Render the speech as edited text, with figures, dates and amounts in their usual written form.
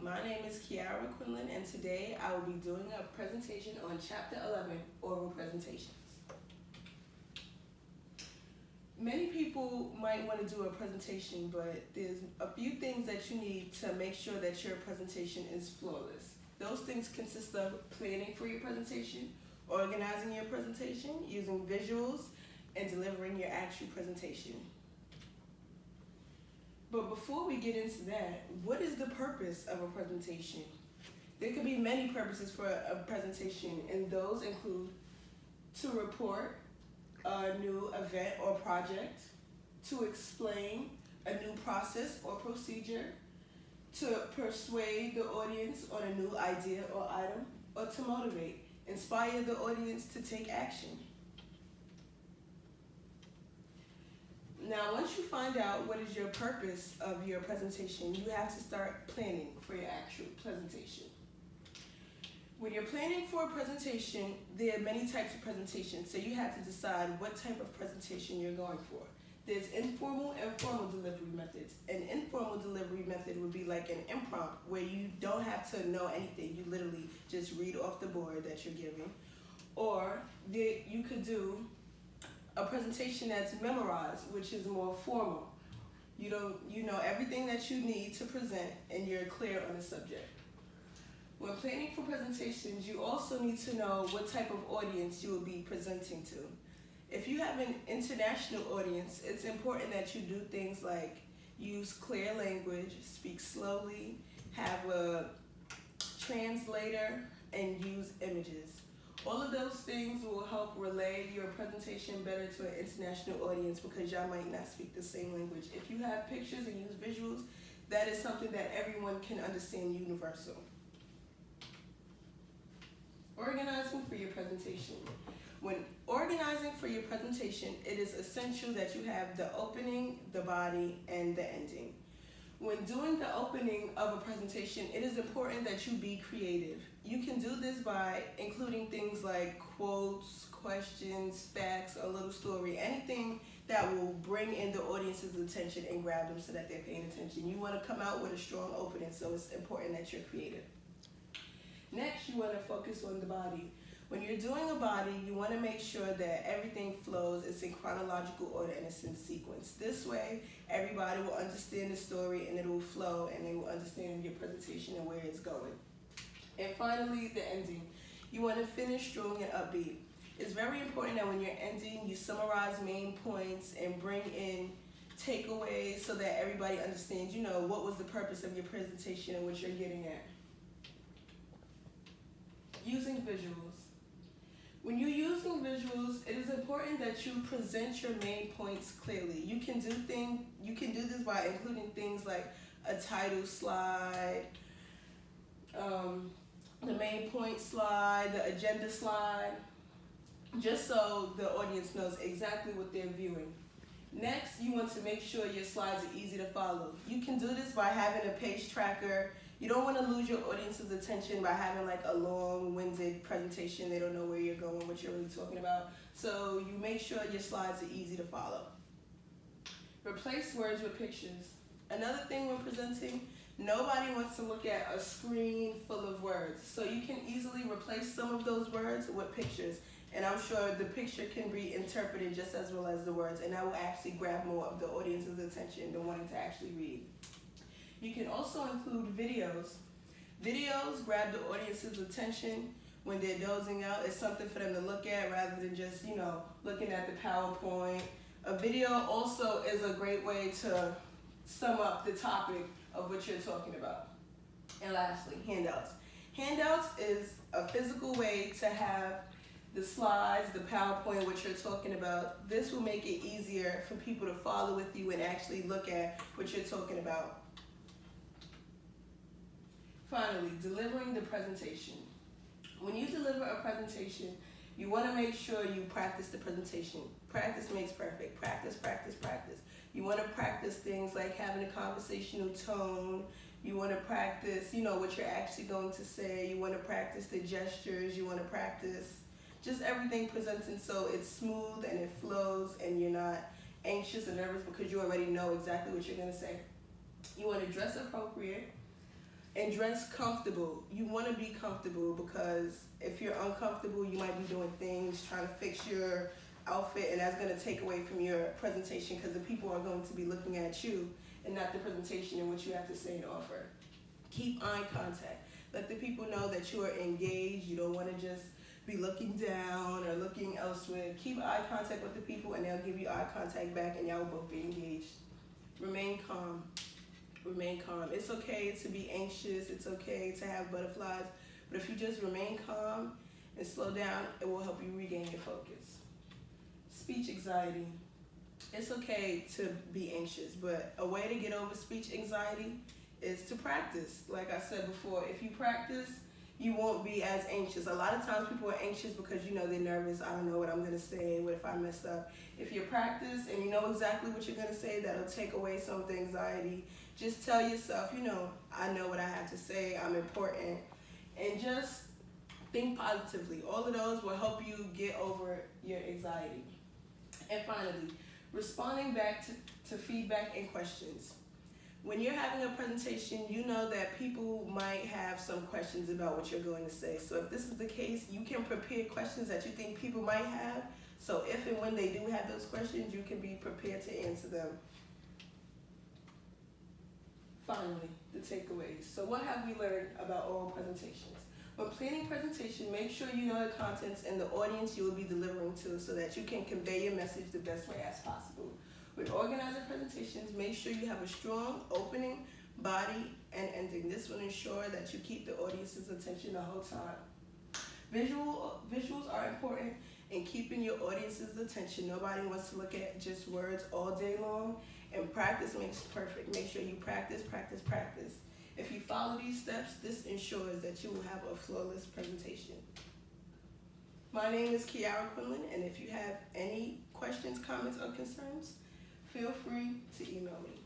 My name is Kiara Quinlan, and today I will be doing a presentation on Chapter 11, Oral Presentations. Many people might want to do a presentation, but there's a few things that you need to make sure that your presentation is flawless. Those things consist of planning for your presentation, organizing your presentation, using visuals, and delivering your actual presentation. But before we get into that, what is the purpose of a presentation? There could be many purposes for a presentation, and those include to report a new event or project, to explain a new process or procedure, to persuade the audience on a new idea or item, or to motivate, inspire the audience to take action. Now, once you find out what is your purpose of your presentation, you have to start planning for your actual presentation. When you're planning for a presentation, there are many types of presentations, so you have to decide what type of presentation you're going for. There's informal and formal delivery methods. An informal delivery method would be like an impromptu, where you don't have to know anything. You literally just read off the board that you're giving. Or you could do a presentation that's memorized, which is more formal. You know everything that you need to present, and you're clear on the subject. When planning for presentations, you also need to know what type of audience you will be presenting to. If you have an international audience, it's important that you do things like use clear language, speak slowly, have a translator, and use images. All of those things will help relay your presentation better to an international audience because y'all might not speak the same language. If you have pictures and use visuals, that is something that everyone can understand universal. Organizing for your presentation. When organizing for your presentation, it is essential that you have the opening, the body, and the ending. When doing the opening of a presentation, it is important that you be creative. You can do this by including things like quotes, questions, facts, a little story, anything that will bring in the audience's attention and grab them so that they're paying attention. You want to come out with a strong opening, so it's important that you're creative. Next, you want to focus on the body. When you're doing a body, you want to make sure that everything flows, it's in chronological order and it's in sequence. This way, everybody will understand the story and it will flow and they will understand your presentation and where it's going. And finally, the ending. You want to finish strong and upbeat. It's very important that when you're ending, you summarize main points and bring in takeaways so that everybody understands, what was the purpose of your presentation and what you're getting at. Using visuals. When you're using visuals, it is important that you present your main points clearly. You can do this by including things like a title slide, the main point slide, the agenda slide, just so the audience knows exactly what they're viewing. Next, you want to make sure your slides are easy to follow. You can do this by having a page tracker. You don't want to lose your audience's attention by having like a long-winded presentation. They don't know where you're going, what you're really talking about. So you make sure your slides are easy to follow. Replace words with pictures. Another thing when presenting, nobody wants to look at a screen full of words. So you can easily replace some of those words with pictures. And I'm sure the picture can be interpreted just as well as the words, and that will actually grab more of the audience's attention than wanting to actually read. You can also include videos. Videos grab the audience's attention when they're dozing out. It's something for them to look at rather than just, looking at the PowerPoint. A video also is a great way to sum up the topic of what you're talking about. And lastly, handouts. Handouts is a physical way to have the slides, the PowerPoint, what you're talking about. This will make it easier for people to follow with you and actually look at what you're talking about. Finally, delivering the presentation. When you deliver a presentation, you want to make sure you practice the presentation. Practice makes perfect. Practice, practice, practice. You want to practice things like having a conversational tone. You want to practice, what you're actually going to say. You want to practice the gestures. You want to practice just everything presenting so it's smooth and it flows and you're not anxious or nervous because you already know exactly what you're going to say. You want to dress appropriate. And dress comfortable. You want to be comfortable because if you're uncomfortable, you might be doing things, trying to fix your outfit, and that's going to take away from your presentation because the people are going to be looking at you and not the presentation and what you have to say and offer. Keep eye contact. Let the people know that you are engaged. You don't want to just be looking down or looking elsewhere. Keep eye contact with the people and they'll give you eye contact back and y'all will both be engaged. Remain calm. Remain calm. It's okay to be anxious. It's okay to have butterflies. But if you just remain calm and slow down, it will help you regain your focus. Speech anxiety. It's okay to be anxious, but a way to get over speech anxiety is to practice. Like I said before, if you practice, you won't be as anxious. A lot of times people are anxious because they're nervous. I don't know what I'm going to say. What if I mess up? If you practice and you know exactly what you're going to say, that'll take away some of the anxiety. Just tell yourself, I know what I have to say. I'm important. And just think positively. All of those will help you get over your anxiety. And finally, responding back to feedback and questions. When you're having a presentation, you know that people might have some questions about what you're going to say. So if this is the case, you can prepare questions that you think people might have. So if and when they do have those questions, you can be prepared to answer them. Finally, the takeaways. So what have we learned about oral presentations? When planning presentation, make sure you know the contents and the audience you will be delivering to so that you can convey your message the best way as possible. With organizing presentations, make sure you have a strong opening, body, and ending. This will ensure that you keep the audience's attention the whole time. Visuals are important in keeping your audience's attention. Nobody wants to look at just words all day long, and practice makes perfect. Make sure you practice, practice, practice. If you follow these steps, this ensures that you will have a flawless presentation. My name is Kiara Quinlan, and if you have any questions, comments, or concerns, feel free to email me.